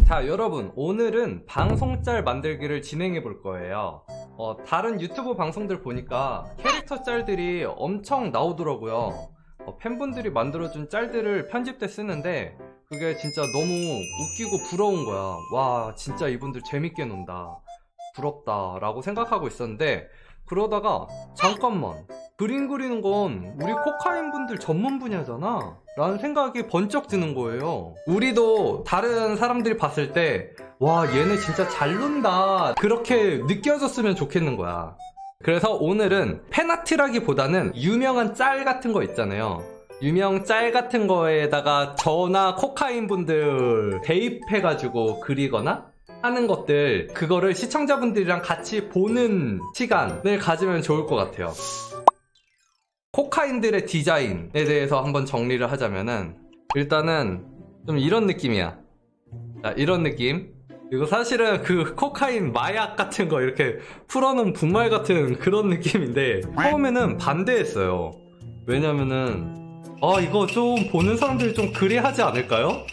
자, 여러분, 오늘은 방송 짤 만들기를 진행해 볼 거예요. 다른 유튜브 방송들 보니까 캐릭터 짤들이 엄청 나오더라고요. 팬분들이 만들어준 짤들을 편집돼 쓰는데 그게 진짜 너무 웃기고 부러운 거야. 와, 진짜 이분들 재밌게 논다, 부럽다 라고 생각하고 있었는데, 그러다가 잠깐만, 그림 그리는 건 우리 코카인 분들 전문 분야잖아 라는 생각이 번쩍 드는 거예요. 우리도 다른 사람들이 봤을 때 와, 얘네 진짜 잘 논다, 그렇게 느껴졌으면 좋겠는 거야. 그래서 오늘은 팬아트라기보다는 유명한 짤 같은 거 있잖아요. 유명 짤 같은 거에다가 저나 코카인 분들 대입해가지고 그리거나 하는 것들, 그거를 시청자분들이랑 같이 보는 시간을 가지면 좋을 것 같아요. 코카인들의 디자인에 대해서 한번 정리를 하자면은, 일단은 좀 이런 느낌이야. 자, 이런 느낌. 이거 사실은 그 코카인 마약 같은 거 이렇게 풀어놓은 분말 같은 그런 느낌인데, 처음에는 반대했어요. 왜냐면은 이거 좀 보는 사람들이 좀 그리하지 않을까요?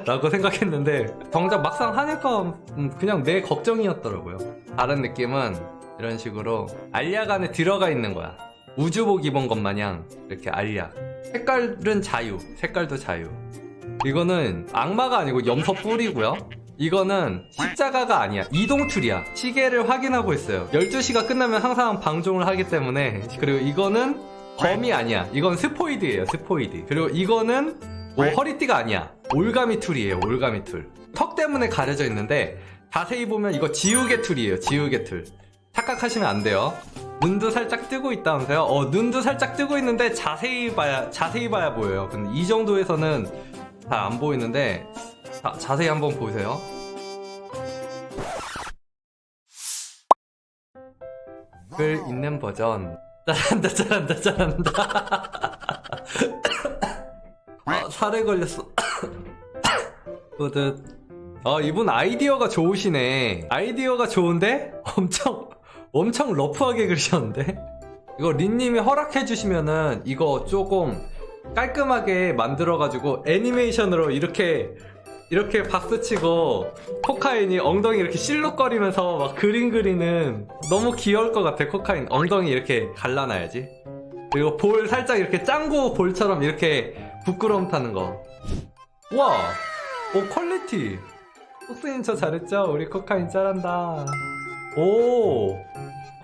라고 생각했는데, 정작 막상 하니까 그냥 내 걱정이었더라고요. 다른 느낌은 이런 식으로 알약 안에 들어가 있는 거야. 우주복 입은 것 마냥 이렇게 알약. 색깔은 자유, 색깔도 자유. 이거는 악마가 아니고 염소 뿔이고요. 이거는 십자가가 아니야, 이동 툴이야. 시계를 확인하고 있어요. 12시가 끝나면 항상 방종을 하기 때문에. 그리고 이거는 검이 아니야, 이건 스포이드예요, 스포이드. 그리고 이거는 허리띠가 아니야, 올가미 툴이에요, 올가미 툴. 턱 때문에 가려져 있는데 자세히 보면 이거 지우개 툴이에요, 지우개 툴. 착각하시면 안 돼요. 눈도 살짝 뜨고 있다면서요? 눈도 살짝 뜨고 있는데 자세히 봐야 보여요. 근데 이 정도에서는 잘 안 보이는데, 자세히 한번 보세요. 글 있는 버전. 잘한다. 살에 걸렸어. 뿌듯. 이분 아이디어가 좋으시네. 아이디어가 좋은데 엄청 러프하게 그리셨는데. 이거 린님이 허락해주시면은 이거 조금 깔끔하게 만들어가지고 애니메이션으로 이렇게 박수치고 코카인이 엉덩이 이렇게 실룩거리면서 막 그림 그리는, 너무 귀여울 것 같아. 코카인 엉덩이 이렇게 갈라놔야지. 그리고 볼 살짝 이렇게 짱구 볼처럼 이렇게 부끄러움 타는 거. 우와, 퀄리티. 폭스님 저 잘했죠? 우리 코카인 잘한다. 오,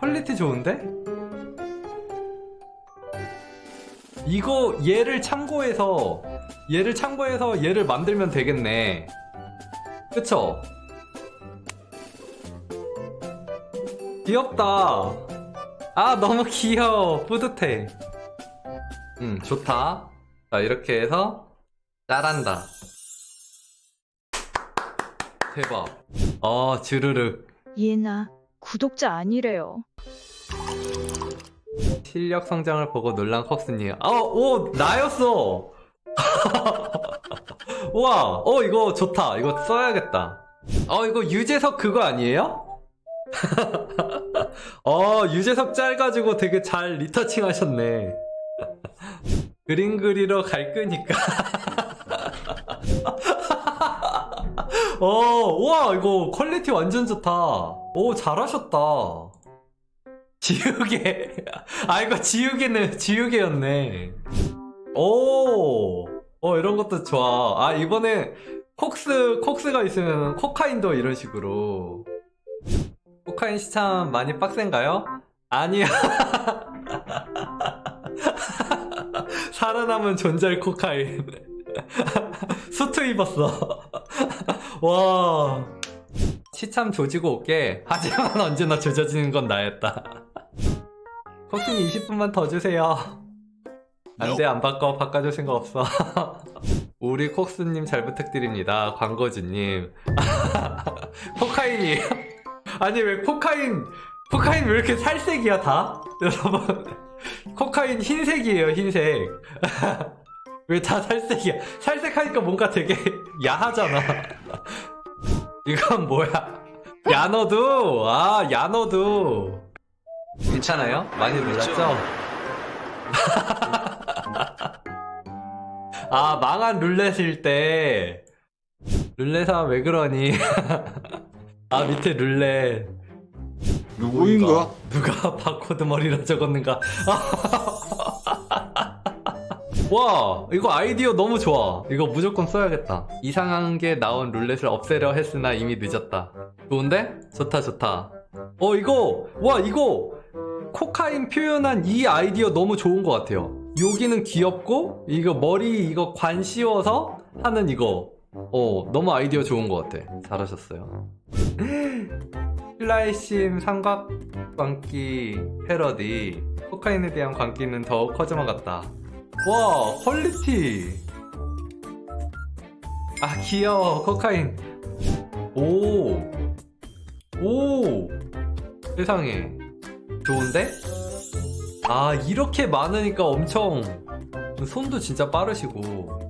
퀄리티 좋은데? 이거 얘를 참고해서 얘를 만들면 되겠네. 그쵸? 귀엽다. 너무 귀여워. 뿌듯해. 좋다. 자, 이렇게 해서 잘한다. 대박. 주르륵. 얘나 구독자 아니래요. 실력 성장을 보고 놀란 컵스님. 오, 나였어. 우와, 이거 좋다. 이거 써야겠다. 이거 유재석 그거 아니에요? 유재석 짤 가지고 되게 잘 리터칭 하셨네. 그림 그리러 갈 거니까. 우와, 이거 퀄리티 완전 좋다. 오, 잘하셨다. 지우개. 이거 지우개였네. 이런 것도 좋아. 이번에 콕스가 있으면 코카인도 이런 식으로. 코카인 시참 많이 빡센가요? 아니야. 살아남은 존잘 코카인. 수트 입었어. 와, 시참 조지고 올게. 하지만 언제나 조져지는 건 나였다. 코스님 20분만 더 주세요. 안돼, 안 바꿔줄 생각 없어. 우리 콕스님 잘 부탁드립니다. 광고주님. 코카인이에요? 아니, 왜 코카인 왜 이렇게 살색이야 다? 여러분, 코카인 흰색이에요, 흰색. 왜 다 살색이야? 살색하니까 뭔가 되게 야하잖아. 이건 뭐야? 야너도? 야너도 괜찮아요? 많이 놀랐죠? 망한 룰렛일 때 룰렛아 왜 그러니? 아 밑에 룰렛 누구인가? 누가 바코드 머리라 적었는가? 와 이거 아이디어 너무 좋아. 이거 무조건 써야겠다. 이상한 게 나온 룰렛을 없애려 했으나 이미 늦었다. 좋은데? 좋다 좋다. 이거 와 이거 코카인 표현한 이 아이디어 너무 좋은 것 같아요. 여기는 귀엽고 이거 머리 이거 관 씌워서 하는 이거 너무 아이디어 좋은 것 같아. 잘하셨어요. 플라이심 삼각광기 패러디. 코카인에 대한 광기는 더욱 커져만 갔다. 와 퀄리티. 아 귀여워 코카인. 오 세상에 좋은데? 아 이렇게 많으니까 엄청 손도 진짜 빠르시고.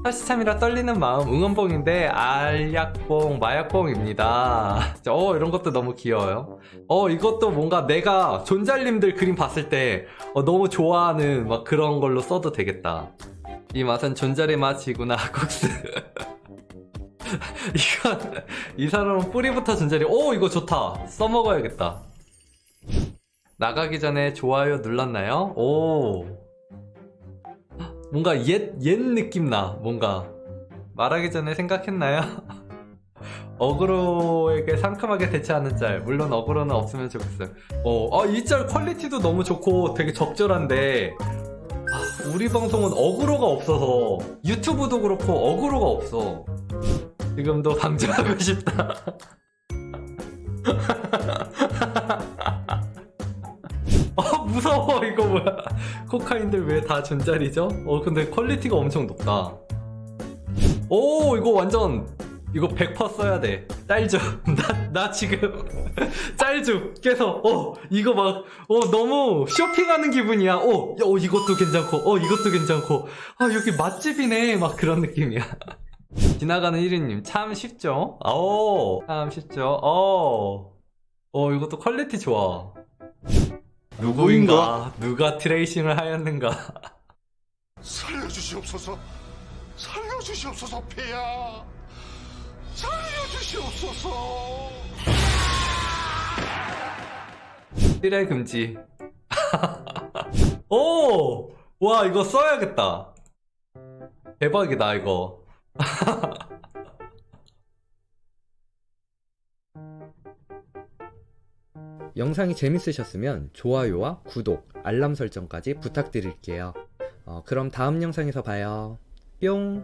사시참이라 떨리는 마음 응원봉인데 알약봉 마약봉입니다. 이런 것도 너무 귀여워요. 이것도 뭔가 내가 존잘님들 그림 봤을 때 너무 좋아하는 막 그런 걸로 써도 되겠다. 이 맛은 존잘의 맛이구나 국스. 이 사람은 뿌리부터 존잘이. 이거 좋다. 써먹어야겠다. 나가기 전에 좋아요 눌렀나요? 뭔가 옛 느낌 나. 뭔가 말하기 전에 생각했나요? 어그로에게 상큼하게 대처하는 짤. 물론 어그로는 없으면 좋겠어요. 이 짤 퀄리티도 너무 좋고 되게 적절한데 우리 방송은 어그로가 없어서 유튜브도 그렇고 어그로가 없어. 지금도 방송하고 싶다. 무서워. 이거 뭐야. 코카인들 왜 다 존잘이죠? 근데 퀄리티가 엄청 높다. 이거 완전 이거 100% 써야 돼. 짤좀. 나 지금 짤좀 계속 이거 막 너무 쇼핑하는 기분이야. 이것도 괜찮고 이것도 괜찮고 여기 맛집이네 막 그런 느낌이야. 지나가는 1위님 참 쉽죠? 참 쉽죠? 이것도 퀄리티 좋아. 누구인가? 누가 트레이싱을 하였는가? 살려주시옵소서. 살려주시옵소서 폐야. 살려주시옵소서. 띠레 금지. 와 이거 써야겠다. 대박이다 이거. 영상이 재밌으셨으면 좋아요와 구독, 알람 설정까지 부탁드릴게요. 그럼 다음 영상에서 봐요. 뿅!